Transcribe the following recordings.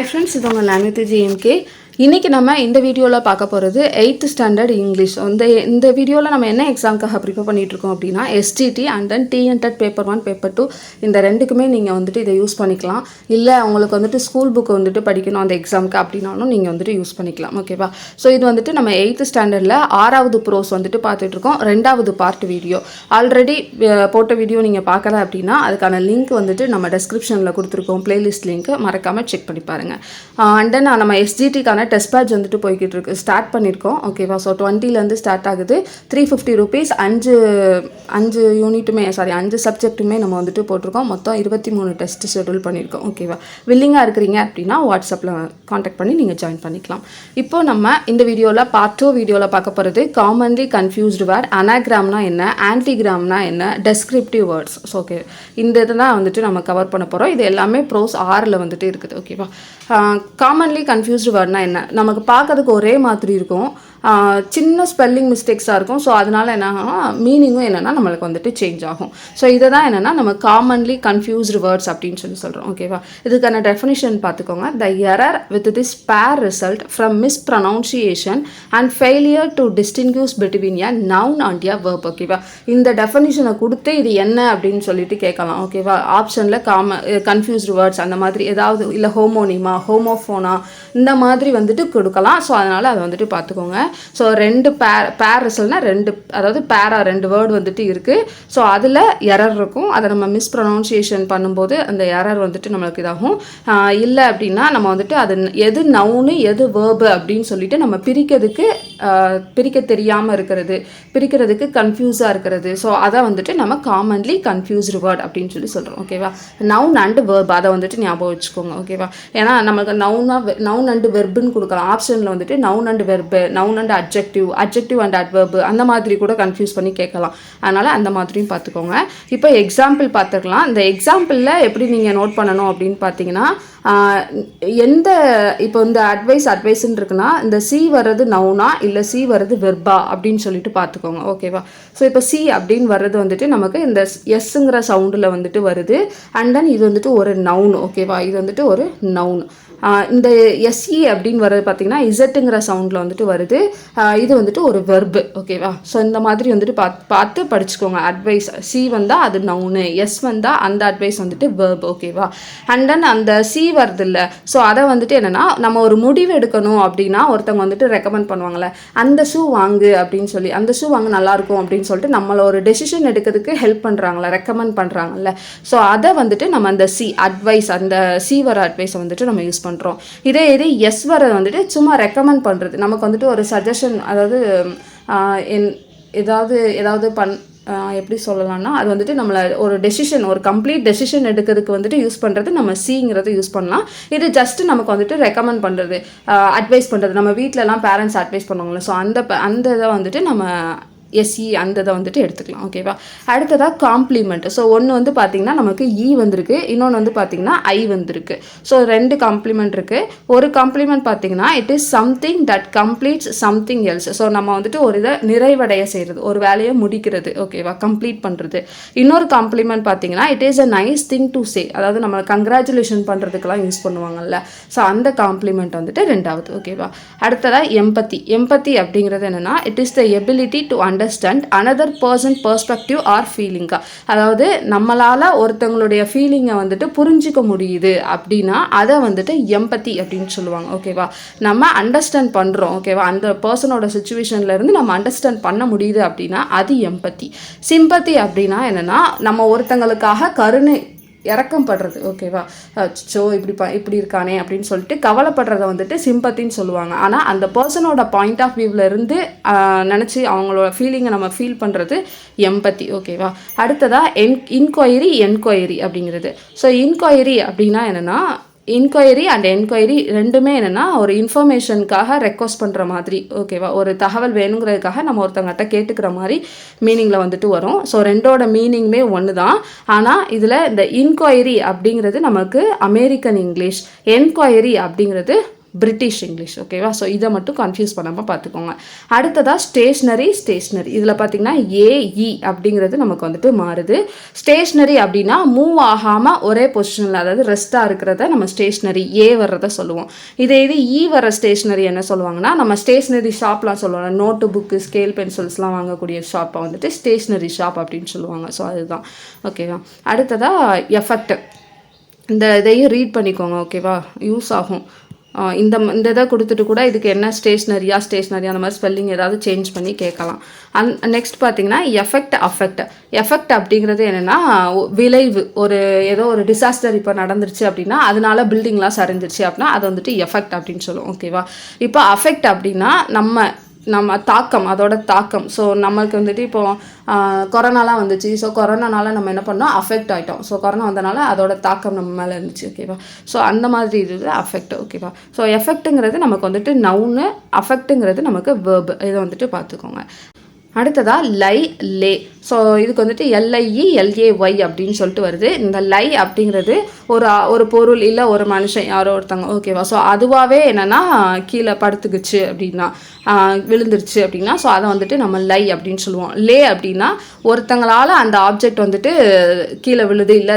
Hi friends, இது உங்கள் language GMK. இன்றைக்கி நம்ம இந்த வீடியோவில் பார்க்க போகிறது 8th ஸ்டாண்டர்ட் இங்கிலீஷ். இந்த வீடியோவில் நம்ம என்ன எக்ஸாமுக்காக ப்ரிப்பேர் பண்ணிகிட்ருக்கோம் அப்படின்னா STD and then TNTET paper 1 paper 2 இந்த ரெண்டுக்குமே நீங்கள் வந்துட்டு இதை யூஸ் பண்ணிக்கலாம். இல்லை உங்களுக்கு வந்துட்டு ஸ்கூல் புக்கு வந்துட்டு படிக்கணும் அந்த எக்ஸாமுக்கு அப்படின்னாலும் நீங்கள் வந்துட்டு யூஸ் பண்ணிக்கலாம். ஓகேவா? ஸோ இது வந்துட்டு நம்ம 8th ஸ்டாண்டர்டில் 6வது ப்ரோஸ் வந்துட்டு பார்த்துட்ருக்கோம். 2வது பார்ட் வீடியோ ஆல்ரெடி போட்ட வீடியோ நீங்கள் பார்க்கல அப்படின்னா அதுக்கான லிங்க் வந்துட்டு நம்ம டெஸ்கிரிப்ஷனில் கொடுத்துருக்கோம். பிளேலிஸ்ட் லிங்க் மறக்காமல் செக் பண்ணி பாருங்கள். அண்ட் தென் நம்ம எஸ்ஜிடிக்கான டெஸ்ட் பேட்ச் வந்துட்டு போய்கிட்டு இருக்கு, ஸ்டார்ட் பண்ணியிருக்கோம். ஓகேவா? ஸோ 20லேருந்து ஸ்டார்ட் ஆகுது. 350 rupees 5 யூனிட்டுமே 5 சப்ஜெக்ட்டுமே நம்ம வந்துட்டு போட்டிருக்கோம். மொத்தம் 23 டெஸ்ட் ஷெட்யூல் பண்ணியிருக்கோம். ஓகேவா? வில்லிங்காக இருக்கிறீங்க அப்படின்னா வாட்ஸ்அப்பில் காண்டாக்ட் பண்ணி நீங்கள் ஜாயின் பண்ணிக்கலாம். இப்போ நம்ம இந்த வீடியோவில் பார்ட் 2 வீடியோவில் பார்க்க போகிறது காமன்லி கன்ஃபியூஸ்டு வேர்ட், அனாகிராம்னா என்ன, ஆன்டிகிராம்னா என்ன, டெஸ்கிரிப்டிவ் வேர்ட்ஸ். ஸோ ஓகே, இந்த இதெல்லாம் வந்துட்டு நம்ம கவர் பண்ண போகிறோம். இது எல்லாமே ப்ரோஸ் 6ல் வந்துட்டு இருக்குது. ஓகேவா? காமன்லி கன்ஃபியூஸ்டு வேர்ட்னா என்ன, நமக்கு பார்க்கறதுக்கு ஒரே மாதிரி இருக்கும், சின்ன ஸ்பெல்லிங் மிஸ்டேக்ஸாக இருக்கும். ஸோ அதனால் என்ன மீனிங்கும் என்னென்னா நம்மளுக்கு வந்துட்டு சேஞ்ச் ஆகும். ஸோ இதை தான் என்னென்னா நம்ம காமன்லி கன்ஃபியூஸ்டு வேர்ட்ஸ் அப்படின்னு சொல்கிறோம். ஓகேவா? இதுக்கான டெஃபினிஷன் பார்த்துக்கோங்க. The error with this pair result from mispronunciation and failure to distinguish between a noun and a verb. ஓகேவா? இந்த டெஃபினிஷனை கொடுத்து இது என்ன அப்படின்னு சொல்லிட்டு கேட்கலாம். ஓகேவா? ஆப்ஷனில் கன்ஃபியூஸ்டு வேர்ட்ஸ் அந்த மாதிரி ஏதாவது, இல்லை ஹோமோனிமா, ஹோமோஃபோனா, இந்த மாதிரி வந்துட்டு கொடுக்கலாம். ஸோ அதனால் அதை வந்துட்டு பார்த்துக்கோங்க. ஸோ 2 பேர் ரிசல்ட்னா 2, அதாவது பேரா 2 வேர்டு வந்துட்டு இருக்குது. ஸோ அதில் எரர் இருக்கும். அதை நம்ம மிஸ்ப்ரொனவுன்சியேஷன் பண்ணும்போது அந்த எரர் வந்துட்டு நம்மளுக்கு இதாகும். இல்லை அப்படின்னா நம்ம வந்துட்டு அது எது நவுனு எது வேர்பு அப்படின்னு சொல்லிட்டு நம்ம பிரிக்க தெரியாமல் இருக்கிறது, பிரிக்கிறதுக்கு கன்ஃபியூஸாக இருக்கிறது. ஸோ அதை வந்துட்டு நம்ம காமன்லி கன்ஃபியூஸ்டு வேர்ட் அப்படின்னு சொல்கிறோம். ஓகேவா? நவுன் அண்ட் வெர்ப் அதை வந்துட்டு ஞாபகம் வச்சுக்கோங்க. ஓகேவா? ஏன்னா நமக்கு நவுன் அண்ட் வெர்புன்னு கொடுக்கலாம். ஆப்ஷனில் வந்துட்டு noun and verb, noun and adjective and adverb அந்த மாதிரி கூட கன்ஃபியூஸ் பண்ணி கேட்கலாம். அதனால் அந்த மாதிரியும் பார்த்துக்கோங்க. இப்போ எக்ஸாம்பிள் பார்த்துக்கலாம். இந்த எக்ஸாம்பிளில் எப்படி நீங்கள் நோட் பண்ணணும் அப்படின்னு பார்த்தீங்கன்னா, இப்போ இந்த அட்வைஸ்ன்னு இருக்குன்னா இந்த சி வர்றது நவுனா இல்லை சி வர்றது வெர்பா அப்படின்னு சொல்லிட்டு பார்த்துக்கோங்க. ஓகேவா? ஸோ இப்போ சி அப்படின்னு வர்றது வந்துட்டு நமக்கு இந்த எஸ்ஸுங்கிற சவுண்டில் வந்துட்டு வருது. அண்ட் தென் இது வந்துட்டு ஒரு நவுன். ஓகேவா? இது வந்துட்டு ஒரு நவுன். இந்த எஸ்இ அப்படின்னு வர்றது பார்த்தீங்கன்னா இசட்டுங்கிற சவுண்டில் வந்துட்டு வருது. இது வந்துட்டு ஒரு வெர்பு. ஓகேவா? ஸோ இந்த மாதிரி வந்துட்டு பார்த்து படிச்சுக்கோங்க. அட்வைஸ் சி வந்தால் அது நவுனு, எஸ் வந்தால் அந்த அட்வைஸ் வந்துட்டு வெர்பு. ஓகேவா? அண்ட் தென் அந்த சி வருது இல்லை, ஸோ அதை வந்துட்டு என்னென்னா நம்ம ஒரு முடிவு எடுக்கணும் அப்படின்னா ஒருத்தவங்க வந்துட்டு ரெக்கமெண்ட் பண்ணுவாங்கள்ல, அந்த ஷூ வாங்கு அப்படின்னு சொல்லி, அந்த ஷூ வாங்க நல்லாயிருக்கும் அப்படின்னு சொல்லிட்டு நம்மளை ஒரு டெசிஷன் எடுக்கிறதுக்கு ஹெல்ப் பண்ணுறாங்களே, ரெக்கமெண்ட் பண்ணுறாங்கல்ல. ஸோ அதை வந்துட்டு நம்ம அந்த அட்வைஸ், அந்த சி வர அட்வைஸை வந்துட்டு நம்ம யூஸ் பண்ணுறோம். இதே எஸ் வர வந்துட்டு சும்மா ரெக்கமெண்ட் பண்ணுறது, நமக்கு வந்துட்டு ஒரு சஜஷன், அதாவது ஏதாவது எப்படி சொல்லலாம்னா அது வந்துட்டு நம்மளை ஒரு டெசிஷன், ஒரு கம்ப்ளீட் டெசிஷன் எடுக்கிறதுக்கு வந்துட்டு யூஸ் பண்ணுறது நம்ம சிங்கிறது யூஸ் பண்ணலாம். இது ஜஸ்ட் நமக்கு வந்துட்டு ரெக்கமெண்ட் பண்ணுறது, அட்வைஸ் பண்ணுறது. நம்ம வீட்டிலலாம் பேரண்ட்ஸ் அட்வைஸ் பண்ணுவாங்களே, ஸோ அந்த இதை வந்துட்டு நம்ம எஸ்இ அந்த இதை வந்துட்டு எடுத்துக்கலாம். ஓகேவா? அடுத்ததாக காம்ப்ளிமெண்ட். ஸோ ஒன்று வந்து பார்த்திங்கன்னா நமக்கு இ வந்திருக்கு, இன்னொன்று வந்து பார்த்திங்கன்னா ஐ வந்திருக்கு. ஸோ 2 காம்ப்ளிமெண்ட் இருக்குது. ஒரு காம்ப்ளிமெண்ட் பார்த்திங்கன்னா it is something that completes something else. So நம்ம வந்துட்டு ஒரு இதை நிறைவடைய செய்கிறது, ஒரு வேலையை முடிக்கிறது. ஓகேவா? கம்ப்ளீட் பண்ணுறது. இன்னொரு காம்ப்ளிமெண்ட் பார்த்திங்கன்னா it is a nice thing to say, அதாவது நம்ம கங்க்ராச்சுலேஷன் பண்ணுறதுக்கெல்லாம் யூஸ் பண்ணுவாங்கல்ல. ஸோ அந்த காம்ப்ளிமெண்ட் வந்துட்டு 2வது. ஓகேவா? அடுத்ததாக எம்பத்தி அப்படிங்கிறது என்னென்னா it is the ability to understand another person perspective or ஃபீலிங்கா, அதாவது நம்மளால் ஒருத்தவங்களுடைய ஃபீலிங்கை வந்துட்டு புரிஞ்சிக்க முடியுது அப்படின்னா அதை வந்துட்டு எம்பத்தி அப்படின்னு சொல்லுவாங்க. ஓகேவா? நம்ம அண்டர்ஸ்டாண்ட் பண்ணுறோம். ஓகேவா? அந்த பர்சனோட சுச்சுவேஷன்லேருந்து நம்ம அண்டர்ஸ்டாண்ட் பண்ண முடியுது அப்படின்னா அது எம்பத்தி. சிம்பத்தி அப்படின்னா என்னென்னா நம்ம ஒருத்தங்களுக்காக இறக்கம் படுறது. ஓகேவா? சோ இப்படி இருக்கானே அப்படின்னு சொல்லிட்டு கவலைப்படுறத வந்துட்டு சிம்பத்தின்னு சொல்லுவாங்க. ஆனால் அந்த பர்சனோட பாயிண்ட் ஆஃப் வியூவில் இருந்து நினச்சி அவங்களோட ஃபீலிங்கை நம்ம ஃபீல் பண்ணுறது எம்பத்தி. ஓகேவா? அடுத்ததாக என்கொயரி அப்படிங்கிறது. ஸோ இன்கொயரி அப்படின்னா என்னென்னா இன்கொயரி அண்ட் என்கொயரி ரெண்டுமே என்னென்னா ஒரு இன்ஃபர்மேஷனுக்காக ரெக்வஸ்ட் பண்ணுற மாதிரி. ஓகேவா? ஒரு தகவல் வேணுங்கிறதுக்காக நம்ம ஒருத்தவங்ககிட்ட கேட்டுக்கிற மாதிரி மீனிங்கில் வந்துட்டு வரும். ஸோ 2ஓட மீனிங்குமே ஒன்று தான். ஆனால் இதில் இந்த இன்கொயரி அப்படிங்கிறது நமக்கு அமெரிக்கன் இங்கிலீஷ், என்கொயரி அப்படிங்கிறது பிரிட்டிஷ் இங்கிலீஷ். ஓகேவா? ஸோ இதை மட்டும் கன்ஃபியூஸ் பண்ணாமல் பார்த்துக்கோங்க. அடுத்ததாக ஸ்டேஷ்னரி. இதில் பார்த்தீங்கன்னா ஏஇ அப்படிங்கிறது நமக்கு வந்துட்டு மாறுது. ஸ்டேஷ்னரி அப்படின்னா மூவ் ஆகாமல் ஒரே பொசிஷனில், அதாவது ரெஸ்ட்டாக இருக்கிறத நம்ம ஸ்டேஷ்னரி ஏ வர்றதை சொல்லுவோம். இதே இது வர ஸ்டேஷ்னரி என்ன சொல்லுவாங்கன்னா, நம்ம ஸ்டேஷ்னரி ஷாப்லாம் சொல்லுவாங்க, நோட்டு புக்கு ஸ்கேல் பென்சில்ஸ்லாம் வாங்கக்கூடிய ஷாப்பை வந்துட்டு ஸ்டேஷ்னரி ஷாப் அப்படின்னு சொல்லுவாங்க. ஸோ அதுதான். ஓகேவா? அடுத்ததாக எஃபெக்ட். இந்த இதையும் ரீட் பண்ணிக்கோங்க. ஓகேவா? யூஸ் ஆகும். இந்த இதை கொடுத்துட்டு கூட இதுக்கு என்ன ஸ்டேஷ்னரியா அந்த மாதிரி ஸ்பெல்லிங் ஏதாவது சேஞ்ச் பண்ணி கேட்கலாம். நெக்ஸ்ட் பார்த்தீங்கன்னா எஃபெக்ட் அப்படிங்கிறது என்னென்னா விளைவு. ஏதோ ஒரு டிசாஸ்டர் இப்போ நடந்துருச்சு அப்படின்னா அதனால பில்டிங்லாம் சரிஞ்சிருச்சு அப்படின்னா அது வந்துட்டு எஃபெக்ட் அப்படின்னு சொல்லுவோம். ஓகேவா? இப்போ அஃபெக்ட் அப்படின்னா நம்ம தாக்கம், அதோட தாக்கம். ஸோ நம்மளுக்கு வந்துட்டு இப்போது கொரோனாலாம் வந்துச்சு. ஸோ கொரோனானால நம்ம என்ன பண்ணோம், அஃபெக்ட் ஆகிட்டோம். ஸோ கொரோனா வந்தனால அதோட தாக்கம் நம்ம மேலே இருந்துச்சு. ஓகேவா? ஸோ அந்த மாதிரி இது அஃபெக்ட். ஓகேவா? ஸோ எஃபெக்ட்டுங்கிறது நமக்கு வந்துட்டு நவுனு, அஃபெக்ட்டுங்கிறது நமக்கு வேர்பு. இதை வந்துட்டு பார்த்துக்கோங்க. அடுத்ததாக லே. ஸோ இதுக்கு வந்துட்டு LIE அப்படின்னு சொல்லிட்டு வருது. இந்த லை அப்படிங்கிறது ஒரு பொருள் இல்லை ஒரு மனுஷன் யாரோ ஒருத்தங்க. ஓகேவா? ஸோ அதுவாகவே என்னென்னா கீழே படுத்துக்குச்சு அப்படின்னா, விழுந்துருச்சு அப்படின்னா, ஸோ அதை வந்துட்டு நம்ம லை அப்படின்னு சொல்லுவோம். லே அப்படின்னா ஒருத்தங்களால் அந்த ஆப்ஜெக்ட் வந்துட்டு கீழே விழுது இல்லை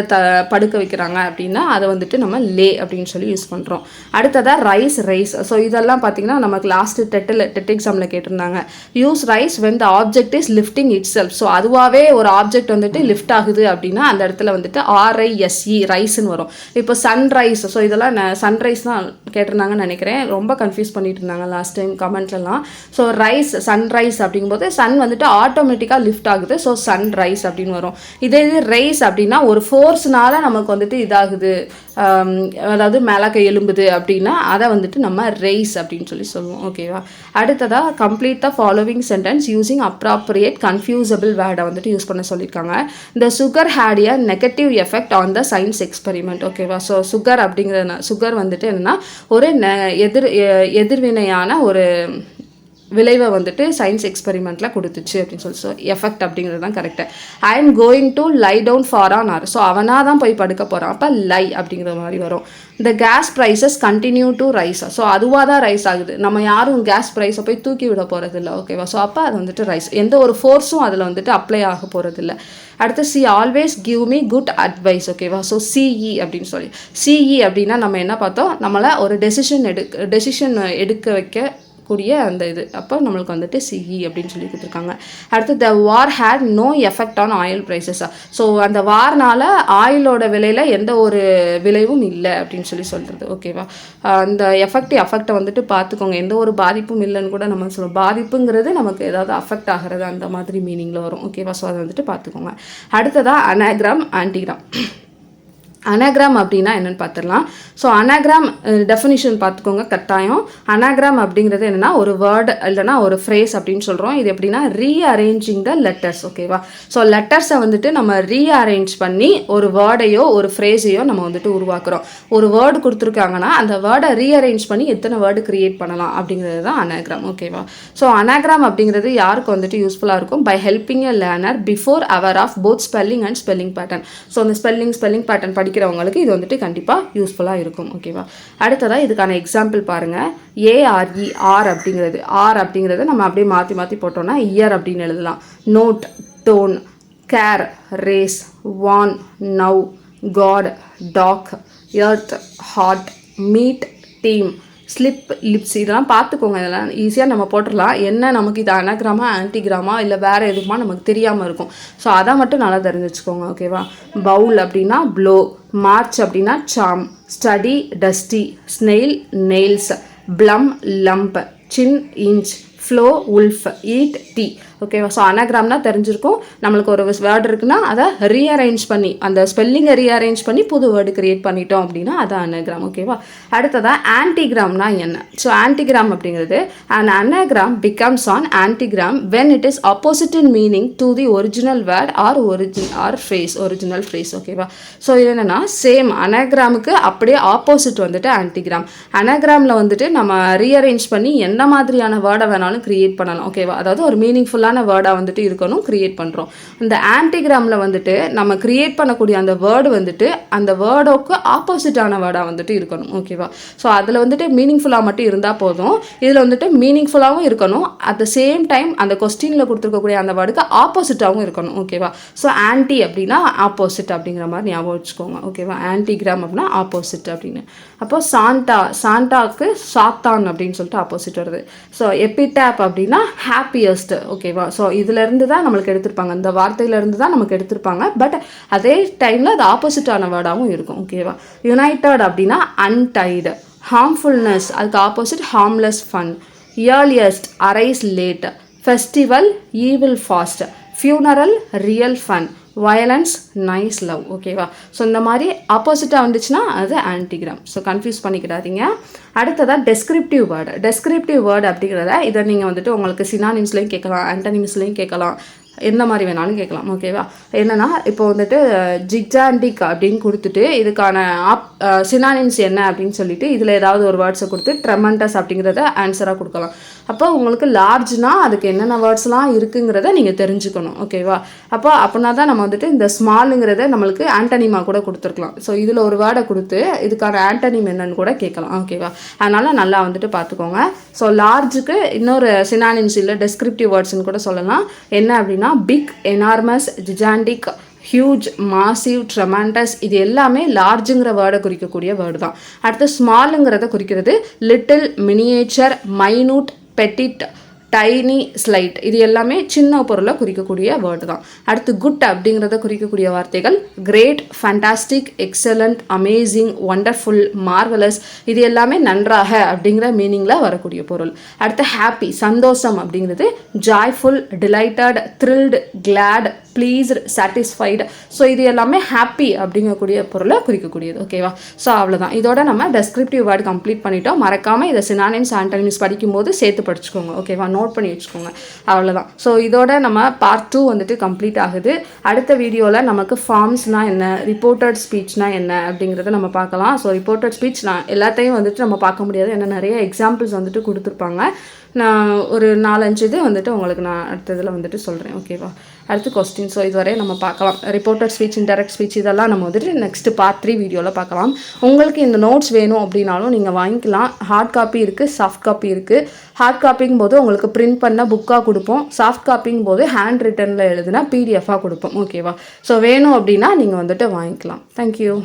படுக்க வைக்கிறாங்க அப்படின்னா அதை வந்துட்டு நம்ம லே அப்படின்னு சொல்லி யூஸ் பண்ணுறோம். அடுத்ததாக ரைஸ். ஸோ இதெல்லாம் பார்த்தீங்கன்னா நமக்கு லாஸ்ட்டு டெட் எக்ஸாமில் கேட்டிருந்தாங்க. Use rice when the object is lifting it self. So அதுவாகவே ஒரு ஆப்ஜெக்ட் வந்துட்டு லிஃப்ட் ஆகுது அப்படின்னா அந்த இடத்துல வந்துட்டு RISE ரைஸ்ன்னு வரும். இப்போ சன்ரைஸ். ஸோ இதெல்லாம் சன்ரைஸ் தான் கேட்டிருந்தாங்கன்னு நினைக்கிறேன். ரொம்ப கன்ஃபியூஸ் பண்ணிட்டு இருந்தாங்க லாஸ்ட் டைம் கமெண்ட்லலாம். ஸோ சன்ரைஸ் அப்படிங்கும்போது சன் வந்துட்டு ஆட்டோமேட்டிக்காக லிஃப்ட் ஆகுது. ஸோ சன்ரைஸ் அப்படின்னு வரும். இதே இது ரைஸ் அப்படின்னா ஒரு ஃபோர்ஸ்னால நமக்கு வந்துட்டு இதாகுது, அதாவது மேலக்க எலும்புது அப்படின்னா அதை வந்துட்டு நம்ம ரைஸ் அப்படின்னு சொல்லி சொல்லுவோம். ஓகேவா? அடுத்ததாக complete the following sentence using appropriate confusable வேர்டை வந்துட்டு யூஸ் பண்ண சொல்லியிருக்காங்க. இந்த sugar had a negative effect on the science experiment. ஓகேவா? ஸோ சுகர் வந்துட்டு என்னென்னா ஒரு எதிர்வினையான ஒரு விளைவை வந்துட்டு சயின்ஸ் எக்ஸ்பெரிமெண்ட்டில் கொடுத்துச்சு அப்படின்னு சொல்லி. ஸோ எஃபெக்ட் அப்படிங்கிறது தான் correct. I am going to lie down for an hour. So அவனாக தான் போய் படுக்க போகிறான். அப்போ லை அப்படிங்கிற மாதிரி வரும். இந்த gas prices continue to rise. So அதுவாக தான் ரைஸ் ஆகுது. நம்ம யாரும் கேஸ் ப்ரைஸை போய் தூக்கி விட போகிறது இல்லை. ஓகேவா? ஸோ அப்போ அது வந்துட்டு ரைஸ். எந்த ஒரு ஃபோர்ஸும் அதில் வந்துட்டு அப்ளை ஆக போகிறது இல்லை. அடுத்து C always give me good advice. ஓகேவா? ஸோ சிஇ அப்படின்னு சொல்லி. சிஇ அப்படின்னா நம்ம என்ன பார்த்தோம், நம்மளை ஒரு டெசிஷன் எடுக்க வைக்க கூடிய அந்த இது. அப்போ நம்மளுக்கு வந்துட்டு சிஇ அப்படின்னு சொல்லி கொடுத்துருக்காங்க. அடுத்து the war had no effect on oil prices. So அந்த வார்னால ஆயிலோட விலையில் எந்த ஒரு விளைவும் இல்லை அப்படின்னு சொல்லி சொல்கிறது. ஓகேவா? அந்த எஃபெக்டை வந்துட்டு பார்த்துக்கோங்க. எந்த ஒரு பாதிப்பும் இல்லைன்னு கூட நம்ம சொல்லுவோம். பாதிப்புங்கிறது நமக்கு ஏதாவது அஃபெக்ட் ஆகிறது அந்த மாதிரி மீனிங்கில் வரும். ஓகேவா? ஸோ அதை வந்துட்டு பார்த்துக்கோங்க. அடுத்ததாக அனாகிராம், ஆன்டிகிராம். அனாகிராம் அப்படின்னா என்னென்னு பார்த்துடலாம். ஸோ அனாகிராம் டெஃபினிஷன் பார்த்துக்கோங்க கட்டாயம். அனாகிராம் அப்படிங்கிறது என்னென்னா ஒரு வேர்டு இல்லைனா ஒரு ஃப்ரேஸ் அப்படின்னு சொல்கிறோம். இது எப்படின்னா ரீஅரேஞ்சிங் த லெட்டர்ஸ். ஓகேவா? ஸோ லெட்டர்ஸை வந்துட்டு நம்ம ரீஅரேஞ்ச் பண்ணி ஒரு வேர்டையோ ஒரு ஃப்ரேஸையோ நம்ம வந்துட்டு உருவாக்குறோம். ஒரு வேர்டு கொடுத்துருக்காங்கன்னா அந்த வேர்டை ரீஅரேஞ்ச் பண்ணி எத்தனை வேர்டு கிரியேட் பண்ணலாம் அப்படிங்கிறது தான் அனாகிராம். ஓகேவா? ஸோ அனாகிராம் அப்படிங்கிறது யாருக்கு வந்துட்டு யூஸ்ஃபுல்லாக இருக்கும்? By helping a learner before aware of both spelling and spelling pattern. So அந்த ஸ்பெல்லிங் பேட்டர்ன் படிக்கிறவங்களுக்கு இது வந்துட்டு கண்டிப்பாக யூஸ்ஃபுல்லாக இருக்கும். ஓகேவா? அடுத்ததாக இதுக்கான எக்ஸாம்பிள் பாருங்கள். ARE ஆர் அப்படிங்கிறது நம்ம அப்படியே மாற்றி போட்டோம்னா இயர் அப்படின்னு எழுதலாம். Note, tone, care, race, won, now, god, dog, earth, heart, meat, team, slip, lips. இதெல்லாம் பார்த்துக்கோங்க. இதெல்லாம் ஈஸியாக நம்ம போட்டுடலாம். என்ன நமக்கு இது அனாகிராமா ஆன்டிகிராமா இல்லை வேறு எதுவுமா நமக்கு தெரியாமல் இருக்கும். ஸோ அதை மட்டும் நல்லா தெரிஞ்சு வச்சுக்கோங்க. ஓகேவா? பவுல் அப்படின்னா ப்ளோ, மார்ச் அப்படின்னா charm, study, dusty, snail, nails, plum, lump, chin, inch, flow, wolf, eat, tea. ஓகேவா? ஸோ அனாகிராம்னா தெரிஞ்சிருக்கும். நம்மளுக்கு ஒரு வேர்டு இருக்குன்னா அதை ரீஅரேஞ்ச் பண்ணி அந்த ஸ்பெல்லிங்கை ரீஅரேஞ்ச் பண்ணி புது வேர்டு கிரியேட் பண்ணிட்டோம் அப்படின்னா அது அனாகிராம். ஓகேவா? அடுத்ததாக ஆன்டிகிராம்னா என்ன? ஸோ ஆன்டிகிராம் அப்படிங்கிறது an anagram becomes an antigram when it is opposite in meaning to the original word or phrase, original phrase. ஓகேவா? ஸோ இது என்னென்னா சேம் அனாகிராமுக்கு அப்படியே ஆப்போசிட் வந்துட்டு ஆன்டிகிராம். அனாகிராமில் வந்துட்டு நம்ம ரீஅரேஞ்ச் பண்ணி எந்த மாதிரியான வேர்டை வேணாலும் வேணாலும் க்ரியேட் பண்ணலாம். ஓகேவா? அதாவது ஒரு மீனிங்ஃபுல்லான வேர்டாக வந்துட்டு இருக்கணும், க்ரியேட் பண்ணுறோம். இந்த ஆன்டிகிராமில் வந்துட்டு நம்ம க்ரியேட் பண்ணக்கூடிய அந்த வேர்டு வந்துட்டு அந்த வேர்டோக்கு ஆப்போசிட்டான வேர்டாக வந்துட்டு இருக்கணும். ஓகேவா? ஸோ அதில் வந்துட்டு மீனிங்ஃபுல்லாக மட்டும் இருந்தால் போதும். இதில் வந்துட்டு மீனிங்ஃபுல்லாகவும் இருக்கணும், அட் த சேம் டைம் அந்த கொஸ்டினில் கொடுத்துருக்கக்கூடிய அந்த வேர்டுக்கு ஆப்போசிட்டாகவும் இருக்கணும். ஓகேவா? ஸோ ஆன்டி அப்படின்னா ஆப்போசிட் அப்படிங்கிற மாதிரி ஞாபகம் வச்சுக்கோங்க. ஓகேவா? ஆன்டிகிராம் அப்படின்னா ஆப்போசிட் அப்படின்னு. அப்போ சாண்டாக்கு சாத்தான் அப்படின்னு சொல்லிட்டு ஆப்போசிட் வருது. ஸோ எபிடாப் அப்படின்னா ஹாப்பியஸ்ட். ஓகேவா? ஸோ இதுலேருந்து தான் நம்மளுக்கு எடுத்திருப்பாங்க, இந்த வார்த்தையிலேருந்து தான் நமக்கு எடுத்திருப்பாங்க. பட் அதே டைமில் அது ஆப்போசிட்டான வேர்டாகவும் இருக்கும். ஓகேவா? யுனைடட் அப்படின்னா அன்டைடு. ஹார்ம்ஃபுல்னஸ் அதுக்கு opposite harmless fun. Earliest arise late. Festival evil fast. Funeral real fun. Violence nice love. ஓகேவா? ஸோ இந்த மாதிரி ஆப்போசிட்டாக வந்துச்சுன்னா அது ஆன்டிகிராம். So confuse பண்ணிக்கிடாதீங்க. அடுத்ததாக டெஸ்கிரிப்டிவ் வேர்டு அப்படிங்கிறத இதை நீங்கள் வந்துட்டு உங்களுக்கு சினானிம்ஸ்லையும் கேட்கலாம், ஆன்டனிம்ஸ்லையும் கேட்கலாம், எந்த மாதிரி வேணாலும் கேட்கலாம். ஓகேவா? என்னென்னா இப்போ வந்துட்டு ஜிக்ஜாண்டிக் அப்படின்னு கொடுத்துட்டு இதுக்கான சினானிம்ஸ் என்ன அப்படின்னு சொல்லிட்டு இதில் ஏதாவது ஒரு வேர்ட்ஸை கொடுத்து ட்ரெமண்டஸ் அப்படிங்கிறத ஆன்சராக கொடுக்கலாம். அப்போ உங்களுக்கு லார்ஜ்னா அதுக்கு என்னென்ன வேர்ட்ஸ்லாம் இருக்குங்கிறத நீங்கள் தெரிஞ்சுக்கணும். ஓகேவா? அப்படின்னா தான் நம்ம வந்துட்டு இந்த ஸ்மாலுங்கிறத நம்மளுக்கு ஆன்டனிமா கூட கொடுத்துருக்கலாம். ஸோ இதில் ஒரு வேர்டை கொடுத்து இதுக்கான ஆன்டனிம் என்னன்னு கூட கேட்கலாம். ஓகேவா? அதனால் நல்லா வந்துட்டு பார்த்துக்கோங்க. ஸோ லார்ஜுக்கு இன்னொரு சினானிம்ஸ் இல்லை டெஸ்கிரிப்டிவ் வேர்ட்ஸ்ன்னு கூட சொல்லலாம். என்ன அப்படின்னா பிக், எனார்மஸ், ஜிஜாண்டிக், ஹியூஜ், மாசிவ், ட்ரெமாண்டஸ், இது எல்லாமே லார்ஜுங்கிற வேர்டை குறிக்கக்கூடிய வேர்டு தான். அடுத்து ஸ்மாலுங்கிறத குறிக்கிறது little, miniature, minute, petite, tiny, slight, இது எல்லாமே சின்ன பொருளை குறிக்கக்கூடிய வேர்டு தான். அடுத்து குட் அப்படிங்கிறத குறிக்கக்கூடிய வார்த்தைகள் great, fantastic, excellent, amazing, wonderful, marvellous, இது எல்லாமே நன்றாக அப்படிங்கிற மீனிங்கில் வரக்கூடிய பொருள். அடுத்து ஹாப்பி சந்தோஷம் அப்படிங்கிறது joyful, delighted, thrilled, glad, pleased, satisfied. So இது எல்லாமே ஹாப்பி அப்படிங்கக்கூடிய பொருளை குறிக்கக்கூடியது. ஓகேவா? ஸோ அவ்வளோதான். இதோட நம்ம டெஸ்கிரிப்டிவ் வேர்டு கம்ப்ளீட் பண்ணிட்டோம். மறக்காமல் இதை சினானிம்ஸ் ஆன்டனிம்ஸ் படிக்கும்போது சேர்த்து படிச்சுக்கோங்க. ஓகேவா? நோட் பண்ணி வச்சுக்கோங்க. அவ்வளோதான். ஸோ இதோட நம்ம பார்ட் 2 வந்துட்டு கம்ப்ளீட் ஆகுது. அடுத்த வீடியோவில் நமக்கு ஃபார்ம்ஸ்னால் என்ன, ரிப்போர்ட்டட் ஸ்பீச்னால் என்ன அப்படிங்கிறத நம்ம பார்க்கலாம். ஸோ ரிப்போர்ட்டட் ஸ்பீச் நான் எல்லாத்தையும் வந்துட்டு நம்ம பார்க்க முடியாது, ஏன்னா நிறைய எக்ஸாம்பிள்ஸ் வந்துட்டு கொடுத்துருப்பாங்க. நான் ஒரு 4-5 இது வந்துட்டு உங்களுக்கு நான் அடுத்ததில் வந்துட்டு சொல்கிறேன். ஓகேவா? அடுத்து கொஸ்டின். ஸோ இதுவரை நம்ம பார்க்கலாம். ரிப்போர்ட்டட் ஸ்பீச், இன்டெரக்ட் ஸ்பீச், இதெல்லாம் நம்ம வந்துட்டு நெக்ஸ்ட் பார்ட் 3 வீடியோவில் பார்க்கலாம். உங்களுக்கு இந்த நோட்ஸ் வேணும் அப்படின்னாலும் நீங்கள் வாங்கிக்கலாம். ஹார்ட் காப்பி இருக்குது, சாஃப்ட் காப்பி இருக்குது. ஹார்ட் காப்பிங்கும் போது உங்களுக்கு பிரிண்ட் பண்ண புக்காக கொடுப்போம். சாஃப்ட் காப்பிங்கும் போது ஹேண்ட் ரிட்டனில் எழுதுனா PDF கொடுப்போம். ஓகேவா? ஸோ வேணும் அப்படின்னா நீங்கள் வந்துட்டு வாங்கிக்கலாம். தேங்க்யூ.